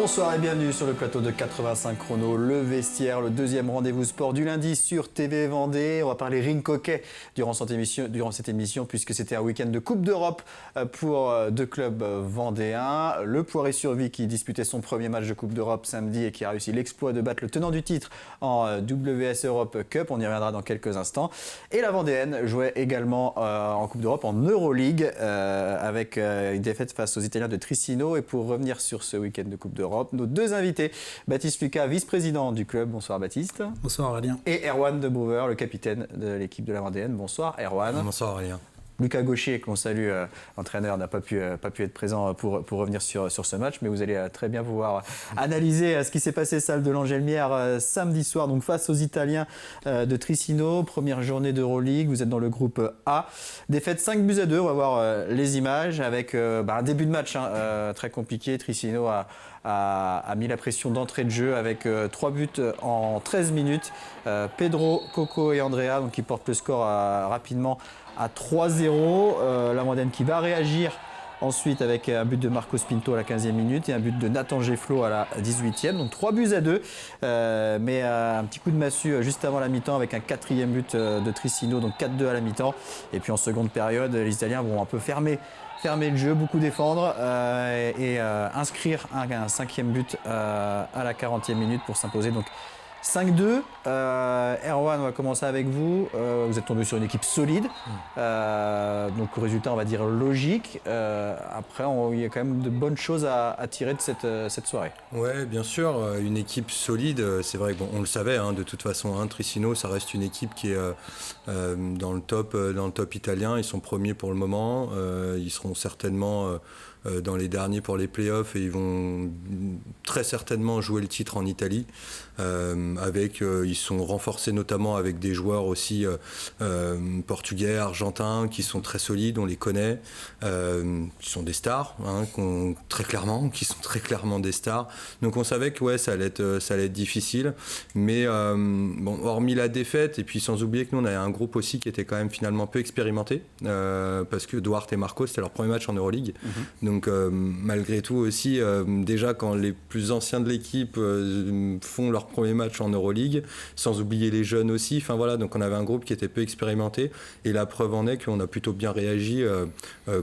Bonsoir et bienvenue sur le plateau de 85 chrono, le vestiaire, le deuxième rendez-vous sport du lundi sur TV Vendée. On va parler ring hockey durant cette émission puisque c'était un week-end de Coupe d'Europe pour deux clubs vendéens. Le Poiré-sur-Vie qui disputait son premier match de Coupe d'Europe samedi et qui a réussi l'exploit de battre le tenant du titre en WS Europe Cup. On y reviendra dans quelques instants. Et la Vendéenne jouait également en Coupe d'Europe en Euroleague avec une défaite face aux Italiens de Trissino. Et pour revenir sur ce week-end de Coupe d'Europe, nos deux invités, Baptiste Lucas, vice-président du club. Bonsoir Baptiste. Bonsoir Aurélien. Et Erwan de Brouwer, le capitaine de l'équipe de la Vendéenne. Bonsoir Erwan. Bonsoir Aurélien. Lucas Gaucher, que l'on salue, entraîneur, n'a pas pu être présent pour revenir sur ce match, mais vous allez très bien pouvoir analyser ce qui s'est passé salle de l'Angelière samedi soir, donc face aux Italiens de Trissino, première journée d'Euroleague. Vous êtes dans le groupe A. Défaite 5-2. On va voir les images avec un début de match très compliqué. Trissino a mis la pression d'entrée de jeu avec 3 buts en 13 minutes. Pedro, Coco et Andrea donc, qui portent le score rapidement à 3-0. La Vendéenne qui va réagir ensuite avec un but de Marcos Pinto à la 15e minute et un but de Nathan Gefflo à la 18e. Donc 3-2. Mais un petit coup de massue juste avant la mi-temps avec un 4e but de Trissino, donc 4-2 à la mi-temps. Et puis en seconde période, les Italiens vont un peu fermer le jeu, beaucoup défendre et inscrire un 5e but à la 40e minute pour s'imposer. Donc 5-2. Erwan, on va commencer avec vous. Vous êtes tombé sur une équipe solide. Donc résultat, on va dire logique. Après, il y a quand même de bonnes choses à tirer de cette soirée. Oui, bien sûr. Une équipe solide, c'est vrai qu'on le savait de toute façon. Trissino, ça reste une équipe qui est dans le top italien. Ils sont premiers pour le moment. Ils seront certainement dans les derniers pour les playoffs et ils vont très certainement jouer le titre en Italie. Ils sont renforcés notamment avec des joueurs aussi portugais, argentins qui sont très solides, on les connaît, qui sont des stars, qui sont très clairement des stars. Donc on savait que ça allait être difficile, mais hormis la défaite et puis sans oublier que nous on avait un groupe aussi qui était quand même finalement peu expérimenté parce que Duarte et Marcos c'était leur premier match en Euroleague. Donc malgré tout aussi, déjà quand les plus anciens de l'équipe font leur premier match en Euroleague, sans oublier les jeunes aussi, donc on avait un groupe qui était peu expérimenté et la preuve en est qu'on a plutôt bien réagi,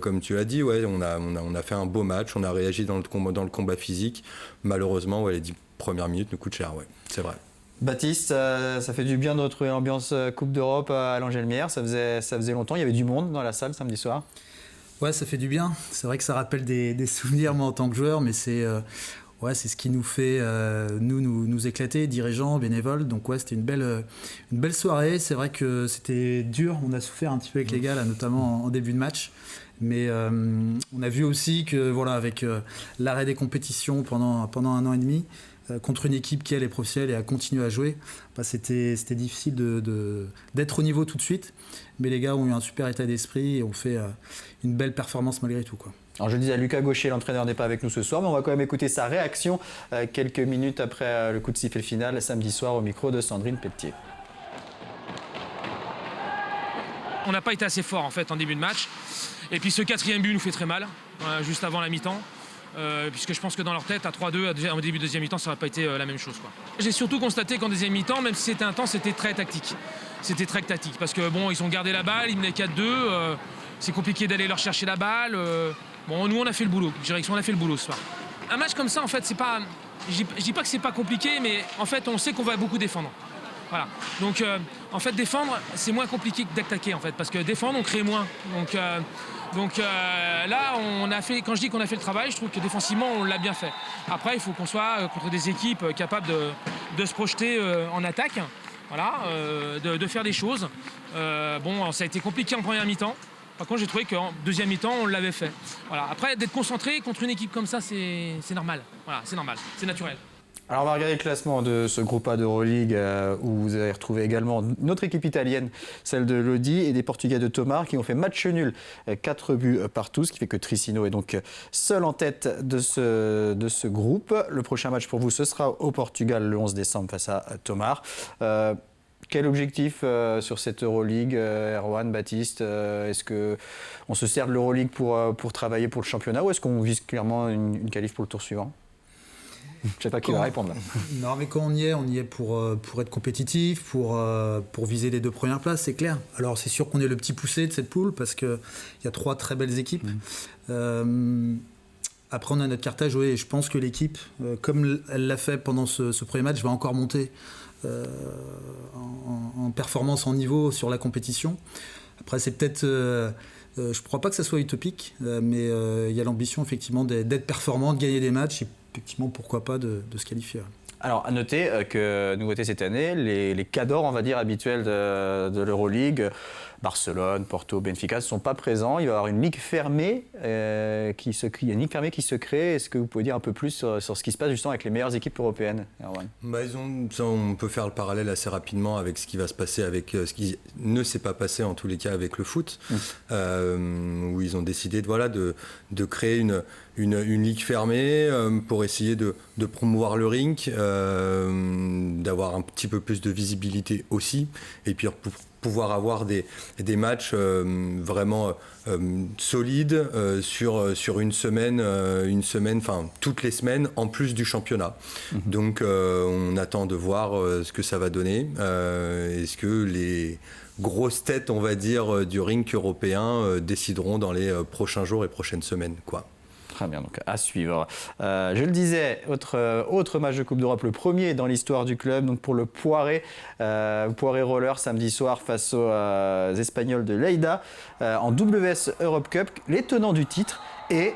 comme tu l'as dit, on a fait un beau match, on a réagi dans le combat physique. Malheureusement, les 10 premières minutes nous coûtent cher, c'est vrai. Baptiste, ça fait du bien de retrouver l'ambiance Coupe d'Europe à l'Angelière. Ça faisait longtemps, il y avait du monde dans la salle samedi soir. Ouais, ça fait du bien. C'est vrai que ça rappelle des souvenirs, moi, en tant que joueur, mais c'est ce qui nous fait nous éclater, dirigeants, bénévoles. Donc c'était une belle soirée. C'est vrai que c'était dur. On a souffert un petit peu avec les gars, là, notamment en début de match. Mais on a vu aussi que avec l'arrêt des compétitions pendant 1 an et demi, contre une équipe qui elle est professionnelle et a continué à jouer, c'était difficile d'être au niveau tout de suite. Mais les gars ont eu un super état d'esprit et ont fait une belle performance malgré tout, quoi. Alors je disais à Lucas Gaucher, l'entraîneur n'est pas avec nous ce soir, mais on va quand même écouter sa réaction quelques minutes après le coup de sifflet final samedi soir au micro de Sandrine Pelletier. On n'a pas été assez fort en fait en début de match. Et puis ce 4e but nous fait très mal, juste avant la mi-temps. Puisque je pense que dans leur tête, à 3-2, au début de deuxième mi-temps, ça n'aurait pas été la même chose, quoi. J'ai surtout constaté qu'en deuxième mi-temps, même si c'était intense, c'était très tactique. C'était très tactique, parce que ils ont gardé la balle, ils menaient 4-2, c'est compliqué d'aller leur chercher la balle. Nous, on a fait le boulot. Je dirais qu'on a fait le boulot ce soir. Un match comme ça, en fait, c'est pas... Je dis pas que c'est pas compliqué, mais en fait, on sait qu'on va beaucoup défendre. Voilà. Donc, en fait, défendre, c'est moins compliqué que d'attaquer, en fait, parce que défendre, on crée moins. Donc là, quand je dis qu'on a fait le travail, je trouve que défensivement, on l'a bien fait. Après, il faut qu'on soit contre des équipes capables de se projeter en attaque, de faire des choses. Ça a été compliqué en première mi-temps. Par contre, j'ai trouvé qu'en deuxième mi-temps, on l'avait fait. Voilà. Après, d'être concentré contre une équipe comme ça, c'est normal. Voilà, c'est normal, c'est naturel. Alors on va regarder le classement de ce groupe A d'Euroleague où vous avez retrouvé également notre équipe italienne, celle de Lodi et des Portugais de Tomar qui ont fait match nul, 4 buts partout, ce qui fait que Trissino est donc seul en tête de ce groupe. Le prochain match pour vous, ce sera au Portugal le 11 décembre face à Tomar. Quel objectif sur cette Euroleague, Erwan, Baptiste? Est-ce qu'on se sert de l'Euroleague pour travailler pour le championnat ou est-ce qu'on vise clairement une qualif pour le tour suivant? Je ne sais pas qui va répondre là. Non, mais quand on y est pour être compétitif, pour viser les 2 premières places, c'est clair. Alors c'est sûr qu'on est le petit poussé de cette poule parce qu'il y a 3 très belles équipes. Après, on a notre carte à jouer et je pense que l'équipe, comme elle l'a fait pendant ce premier match, va encore monter en performance, en niveau sur la compétition. Après, c'est peut-être... je ne crois pas que ça soit utopique, mais il y a l'ambition effectivement d'être performant, de gagner des matchs et effectivement, pourquoi pas de se qualifier. Alors, à noter que, nouveauté cette année, les cadors, on va dire, habituels de l'Euroleague, Barcelone, Porto, Benfica, ne sont pas présents. Il va y avoir une ligue fermée qui se crée. Est-ce que vous pouvez dire un peu plus sur ce qui se passe justement avec les meilleures équipes européennes, Erwan ? On peut faire le parallèle assez rapidement avec ce qui va se passer, avec ce qui ne s'est pas passé en tous les cas avec le foot, où ils ont décidé de créer une ligue fermée pour essayer de promouvoir le rink, d'avoir un petit peu plus de visibilité aussi, et puis pour pouvoir avoir des matchs vraiment solides sur une semaine, enfin toutes les semaines en plus du championnat. Donc on attend de voir ce que ça va donner. Est-ce que les grosses têtes, on va dire, du rink européen décideront dans les prochains jours et prochaines semaines, quoi. Très bien, donc à suivre. Je le disais, autre match de Coupe d'Europe, le premier dans l'histoire du club, donc pour le Poiré Roller samedi soir face aux Espagnols de Lleida en WS Europe Cup, les tenants du titre. Et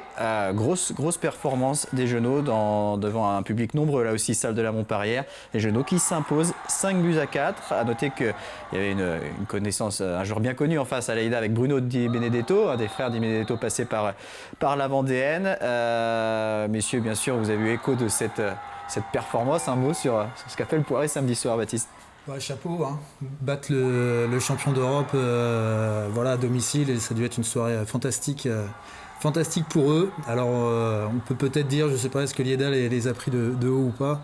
grosse performance des Genots devant un public nombreux, là aussi, salle de la Montpellière. Les Genots qui s'imposent 5-4. À noter qu'il y avait une connaissance, un joueur bien connu en face à Lleida avec Bruno Di Benedetto, un des frères Di Benedetto passé par la Vendéenne. Messieurs, bien sûr, vous avez eu écho de cette performance. Un mot sur ce qu'a fait le Poiré samedi soir, Baptiste. Ouais, chapeau, hein. Battre le champion d'Europe à domicile, et ça a dû être une soirée fantastique. Fantastique pour eux. Alors, on peut peut-être dire, je ne sais pas, est-ce que Lleida les a pris de haut ou pas.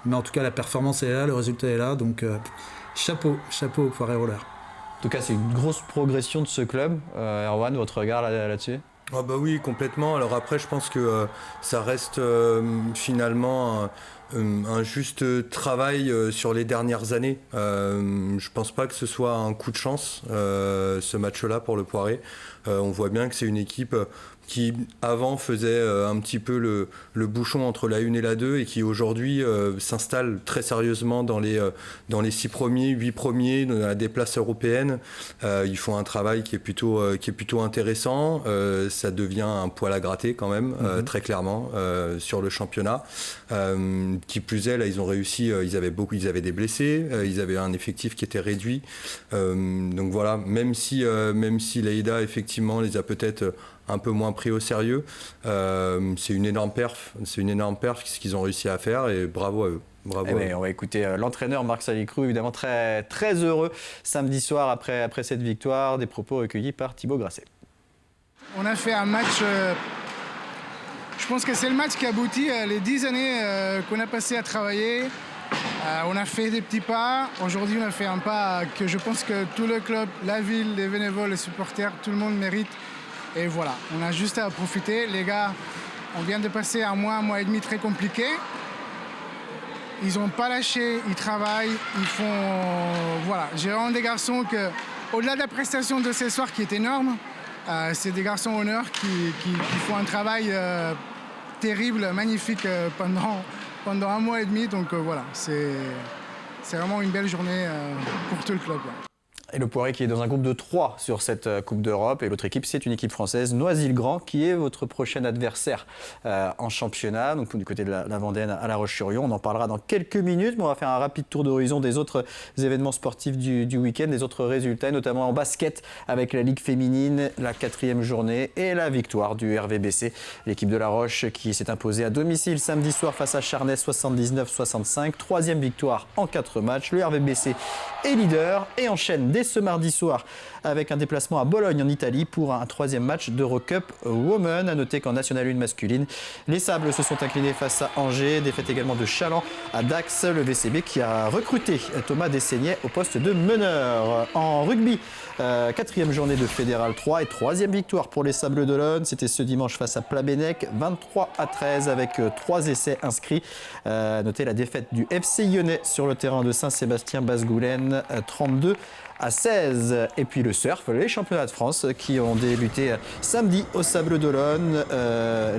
Mais en tout cas, la performance est là, le résultat est là. Donc, chapeau au Poiré Roller. En tout cas, c'est une grosse progression de ce club. Erwan, votre regard là-dessus ? Ah bah oui, complètement. Alors après, je pense que ça reste finalement un juste travail sur les dernières années. Je pense pas que ce soit un coup de chance, ce match-là pour le Poiré. On voit bien que c'est une équipe qui avant faisait un petit peu le bouchon entre la 1 et la 2 et qui aujourd'hui s'installe très sérieusement dans les 6 premiers, 8 premiers dans des places européennes. Ils font un travail qui est plutôt intéressant. Ça devient un poil à gratter quand même, très clairement, sur le championnat. Qui plus est, là, ils ont réussi, ils avaient des blessés, ils avaient un effectif qui était réduit. Donc voilà, même si Lleida, effectivement, les a peut-être un peu moins pris au sérieux, c'est une énorme perf, ce qu'ils ont réussi à faire, et bravo à eux. Bravo. On va écouter l'entraîneur Marc Salicrou, évidemment très, très heureux samedi soir après cette victoire, des propos recueillis par Thibaut Grasset. On a fait un match, je pense que c'est le match qui aboutit les 10 années qu'on a passé à travailler. On a fait des petits pas. Aujourd'hui, on a fait un pas que je pense que tout le club, la ville, les bénévoles, les supporters, tout le monde mérite. Et voilà, on a juste à profiter. Les gars, on vient de passer un mois et demi très compliqué. Ils n'ont pas lâché, ils travaillent, ils font... Voilà, j'ai vraiment des garçons que, au-delà de la prestation de ce soir qui est énorme, c'est des garçons honneurs qui font un travail terrible, magnifique pendant un mois et demi. Donc voilà, c'est vraiment une belle journée pour tout le club. Et le Poiré qui est dans un groupe de 3 sur cette Coupe d'Europe. Et l'autre équipe, c'est une équipe française, Noisy-le-Grand, qui est votre prochain adversaire en championnat. Donc du côté de la Vendéenne à La Roche-sur-Yon. On en parlera dans quelques minutes, mais on va faire un rapide tour d'horizon des autres événements sportifs du week-end, des autres résultats, notamment en basket avec la Ligue féminine, la 4e journée et la victoire du RVBC. L'équipe de La Roche qui s'est imposée à domicile samedi soir face à Charnay 79-65. 3e victoire en 4 matchs. Le RVBC est leader et enchaîne dès dès ce mardi soir avec un déplacement à Bologne en Italie pour un 3e match d'Eurocup Women. À noter qu'en National 1 masculine, les Sables se sont inclinés face à Angers. Défaite également de Chaland à Dax, le VCB qui a recruté Thomas Dessaignet au poste de meneur. En rugby, 4e journée de Fédéral 3 et 3e victoire pour les Sables d'Olonne. C'était ce dimanche face à Plabennec, 23-13 avec 3 essais inscrits. Notez la défaite du FC Lyonnais sur le terrain de Saint-Sébastien-Basse-Goulaine, 32-16. Et puis le surf, les championnats de France qui ont débuté samedi au Sables d'Olonne.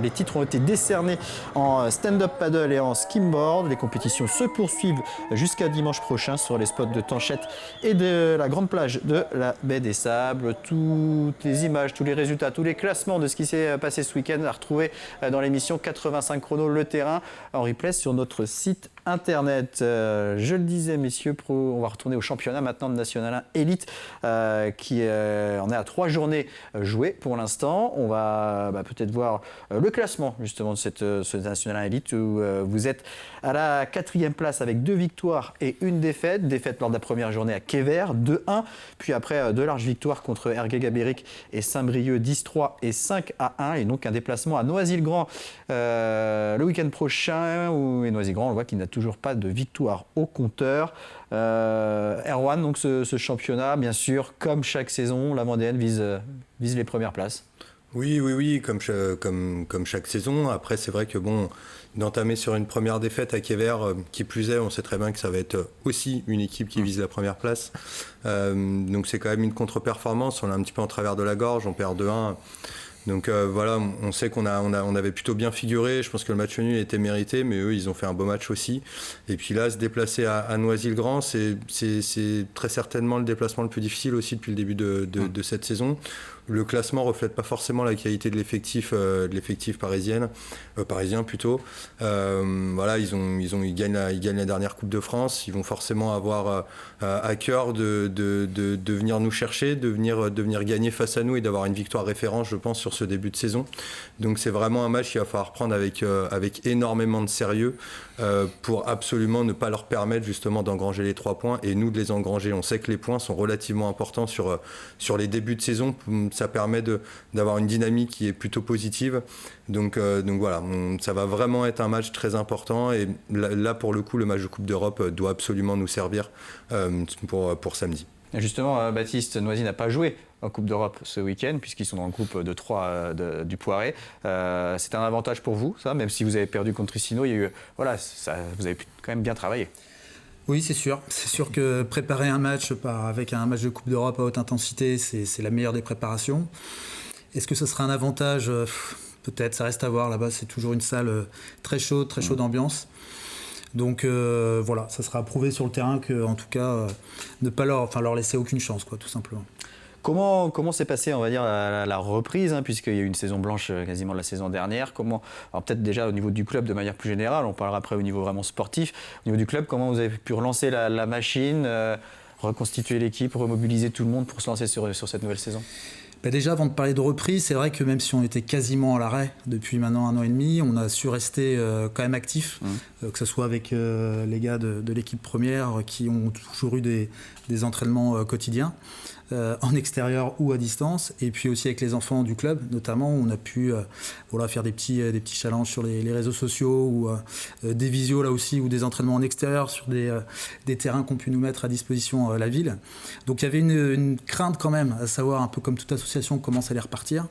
Les titres ont été décernés en stand-up paddle et en skimboard. Les compétitions se poursuivent jusqu'à dimanche prochain sur les spots de Tanchette et de la grande plage de la baie des Sables. Toutes les images, tous les résultats, tous les classements de ce qui s'est passé ce week-end à retrouver dans l'émission 85 chrono le terrain en replay sur notre site internet. Je le disais, messieurs, on va retourner au championnat maintenant de National 1 Élite qui en est à 3 journées jouées pour l'instant. On va peut-être voir le classement justement de ce National 1 Élite où vous êtes à la 4e place avec 2 victoires et 1 défaite. Défaite lors de la première journée à Quévert, 2-1. Puis après, 2 larges victoires contre Ergué-Gabéric et Saint-Brieuc, 10-3 et 5-1. Et donc un déplacement à Noisy-le-Grand le week-end prochain. Et Noisy-le-Grand, on voit qu'il n'a toujours pas de victoire au compteur. Erwan, donc ce championnat, bien sûr, comme chaque saison, la Vendéenne vise les premières places. Oui, comme chaque saison. Après, c'est vrai que d'entamer sur une première défaite à Quévert, qui plus est, on sait très bien que ça va être aussi une équipe qui vise la première place. Donc c'est quand même une contre-performance. On est un petit peu en travers de la gorge, on perd 2-1. Donc voilà, on sait qu'on avait plutôt bien figuré. Je pense que le match nul était mérité, mais eux, ils ont fait un beau match aussi. Et puis là, se déplacer à Noisy-le-Grand, c'est très certainement le déplacement le plus difficile aussi depuis le début de cette saison. Le classement ne reflète pas forcément la qualité de l'effectif parisien plutôt. Voilà, ils gagnent la dernière Coupe de France. Ils vont forcément avoir à cœur de venir nous chercher, de venir gagner face à nous et d'avoir une victoire référence, je pense, sur ce début de saison. Donc c'est vraiment un match qu'il va falloir prendre avec énormément de sérieux pour absolument ne pas leur permettre justement d'engranger les 3 points et nous de les engranger. On sait que les points sont relativement importants sur les débuts de saison. Ça permet d'avoir une dynamique qui est plutôt positive. Donc voilà, ça va vraiment être un match très important. Et là, pour le coup, le match de Coupe d'Europe doit absolument nous servir pour samedi. Et justement, Baptiste, Noisy n'a pas joué en Coupe d'Europe ce week-end, puisqu'ils sont dans le groupe de 3 du Poiret. C'est un avantage pour vous, ça, même si vous avez perdu contre Tricino, vous avez pu quand même bien travailler. Oui, c'est sûr. C'est sûr que préparer un match avec un match de Coupe d'Europe à haute intensité, c'est la meilleure des préparations. Est-ce que ce sera un avantage ? Peut-être, ça reste à voir. Là-bas, c'est toujours une salle très chaude ambiance. Donc voilà, ça sera prouvé sur le terrain que, en tout cas, ne pas leur laisser aucune chance, tout simplement. Comment s'est passée, on va dire, la reprise, puisqu'il y a eu une saison blanche quasiment la saison dernière. Alors peut-être déjà au niveau du club de manière plus générale, on parlera après au niveau vraiment sportif. Au niveau du club, comment vous avez pu relancer la machine, reconstituer l'équipe, remobiliser tout le monde pour se lancer sur cette nouvelle saison ? Déjà, avant de parler de reprise, c'est vrai que même si on était quasiment à l'arrêt depuis maintenant 1 an et demi, on a su rester quand même actifs, que ce soit avec les gars de l'équipe première qui ont toujours eu des entraînements quotidiens, en extérieur ou à distance, et puis aussi avec les enfants du club, notamment, on a pu faire des petits challenges sur les réseaux sociaux ou des visios là aussi, ou des entraînements en extérieur sur des terrains qu'ont pu nous mettre à disposition la ville. Donc il y avait une crainte quand même, à savoir un peu comme toute association comment ça allait repartir.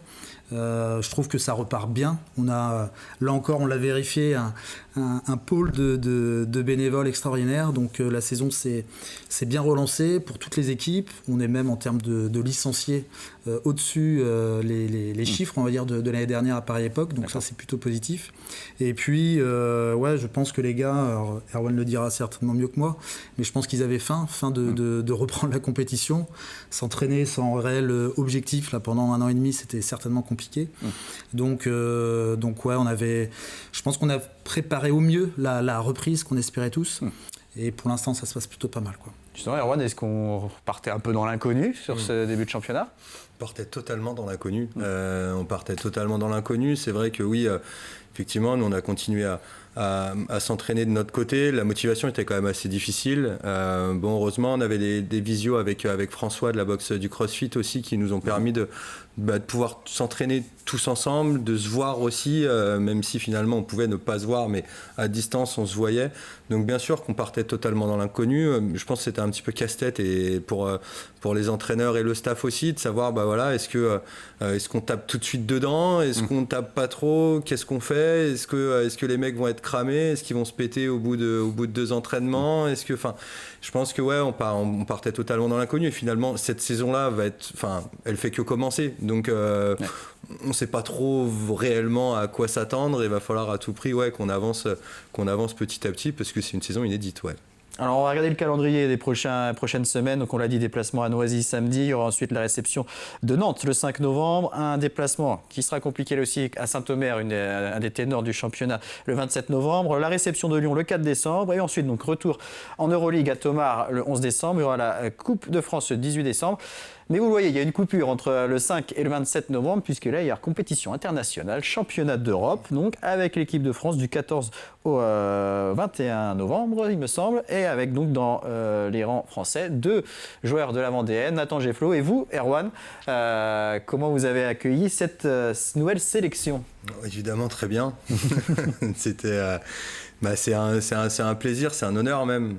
Je trouve que ça repart bien. On a, là encore, on l'a vérifié, un pôle de bénévoles extraordinaire. Donc la saison s'est bien relancée pour toutes les équipes. On est même en termes de licenciés au-dessus les chiffres, on va dire, de l'année dernière à pareille époque. Donc ça, c'est plutôt positif. Et puis, je pense que les gars, alors, Erwan le dira certainement mieux que moi, mais je pense qu'ils avaient faim de reprendre la compétition. S'entraîner sans réel objectif là, pendant 1 an et demi, c'était certainement compliqué. Donc je pense qu'on a préparé au mieux la reprise qu'on espérait tous. Et pour l'instant, ça se passe plutôt pas mal, Justement, Erwan, est-ce qu'on partait un peu dans l'inconnu sur ce début de championnat ? On partait totalement dans l'inconnu. C'est vrai que oui, effectivement, nous on a continué à s'entraîner de notre côté. La motivation était quand même assez difficile. Bon, heureusement, on avait des visios avec François de la boxe du CrossFit aussi qui nous ont permis de pouvoir s'entraîner tous ensemble, de se voir aussi, même si finalement on pouvait ne pas se voir, mais à distance on se voyait. Donc bien sûr qu'on partait totalement dans l'inconnu. Je pense que c'était un petit peu casse-tête et pour les entraîneurs et le staff aussi, de savoir est-ce qu'on tape tout de suite dedans, est-ce qu'on tape pas trop, qu'est-ce qu'on fait, est-ce que les mecs vont être cramés, est-ce qu'ils vont se péter au bout de 2 entraînements, je pense que on partait totalement dans l'inconnu et finalement cette saison-là elle fait que commencer. Donc on ne sait pas trop réellement à quoi s'attendre. Il va falloir à tout prix qu'on avance petit à petit parce que c'est une saison inédite. Ouais. Alors on va regarder le calendrier des prochaines semaines. Donc on l'a dit, déplacement à Noisy samedi. Il y aura ensuite la réception de Nantes le 5 novembre. Un déplacement qui sera compliqué là aussi à Saint-Omer, un des ténors du championnat, le 27 novembre. La réception de Lyon le 4 décembre. Et ensuite donc retour en Euroleague à Tomar le 11 décembre. Il y aura la Coupe de France le 18 décembre. Mais vous le voyez, il y a une coupure entre le 5 et le 27 novembre, puisque là, il y a compétition internationale, championnat d'Europe, donc avec l'équipe de France du 14 au 21 novembre, il me semble, et avec donc dans les rangs français 2 joueurs de la Vendéenne, Nathan Gefflot et vous, Erwan. Comment vous avez accueilli cette nouvelle sélection ? Évidemment, très bien. C'était... c'est un plaisir, c'est un honneur même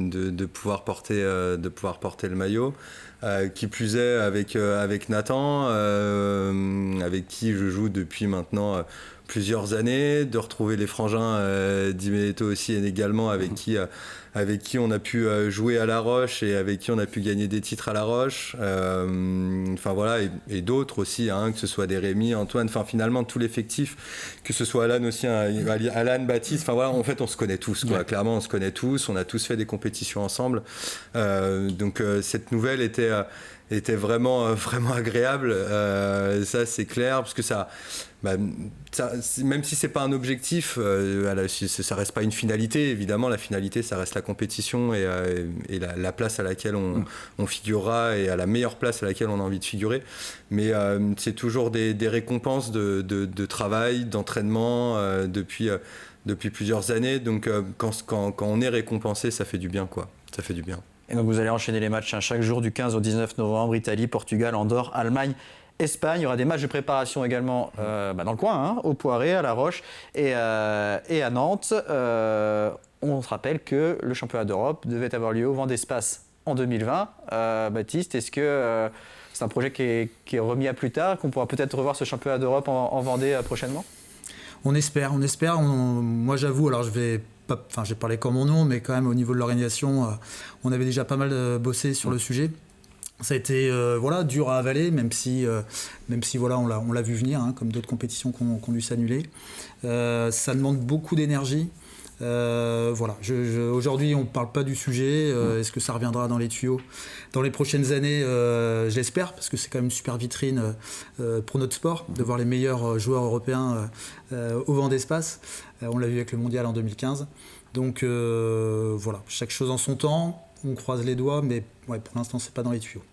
de pouvoir porter le maillot. Qui plus est avec Nathan, avec qui je joue depuis maintenant plusieurs années, de retrouver les frangins d'Imeto aussi et également avec qui on a pu jouer à La Roche et avec qui on a pu gagner des titres à La Roche, et d'autres aussi, que ce soit des Rémi, Antoine, finalement tout l'effectif, que ce soit Alan aussi, Alan, Baptiste, en fait on se connaît tous, quoi. Ouais. Clairement on se connaît tous, on a tous fait des compétitions ensemble, donc cette nouvelle était vraiment agréable, ça c'est clair, parce que ça, même si c'est pas un objectif, ça reste pas une finalité. Évidemment, la finalité, ça reste la compétition et la place à laquelle on figurera et à la meilleure place à laquelle on a envie de figurer. Mais c'est toujours des récompenses de travail, d'entraînement depuis plusieurs années. Donc quand on est récompensé, ça fait du bien, quoi. Ça fait du bien. Et donc vous allez enchaîner les matchs chaque jour du 15 au 19 novembre, Italie, Portugal, Andorre, Allemagne, Espagne. Il y aura des matchs de préparation également dans le coin, au Poiré, à La Roche et à Nantes. On se rappelle que le championnat d'Europe devait avoir lieu au Vent d'Espace en 2020. Baptiste, est-ce que c'est un projet qui est remis à plus tard, qu'on pourra peut-être revoir ce championnat d'Europe en Vendée prochainement ? On espère. Moi j'avoue, alors j'ai parlé comme mon nom, mais quand même au niveau de l'organisation, on avait déjà pas mal bossé sur le sujet. Ça a été dur à avaler, même si on l'a vu venir, comme d'autres compétitions qui ont dû s'annuler. Ça demande beaucoup d'énergie. Aujourd'hui, on ne parle pas du sujet. Est-ce que ça reviendra dans les tuyaux dans les prochaines années? Je l'espère, parce que c'est quand même une super vitrine pour notre sport, de voir les meilleurs joueurs européens au Vent d'Espace. On l'a vu avec le Mondial en 2015. Donc chaque chose en son temps. On croise les doigts, mais pour l'instant, c'est pas dans les tuyaux.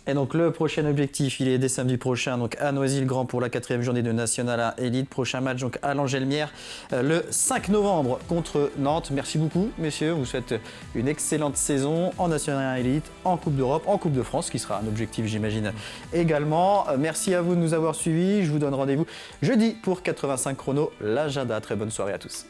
Et donc le prochain objectif, il est dès samedi prochain, donc à Noisy-le-Grand pour la 4e journée de National 1 Elite. Prochain match donc à l'Angelmière le 5 novembre contre Nantes. Merci beaucoup, messieurs. Vous souhaite une excellente saison en National 1 Elite, en Coupe d'Europe, en Coupe de France, qui sera un objectif, j'imagine, également. Merci à vous de nous avoir suivis. Je vous donne rendez-vous jeudi pour 85 chrono l'agenda. Très bonne soirée à tous.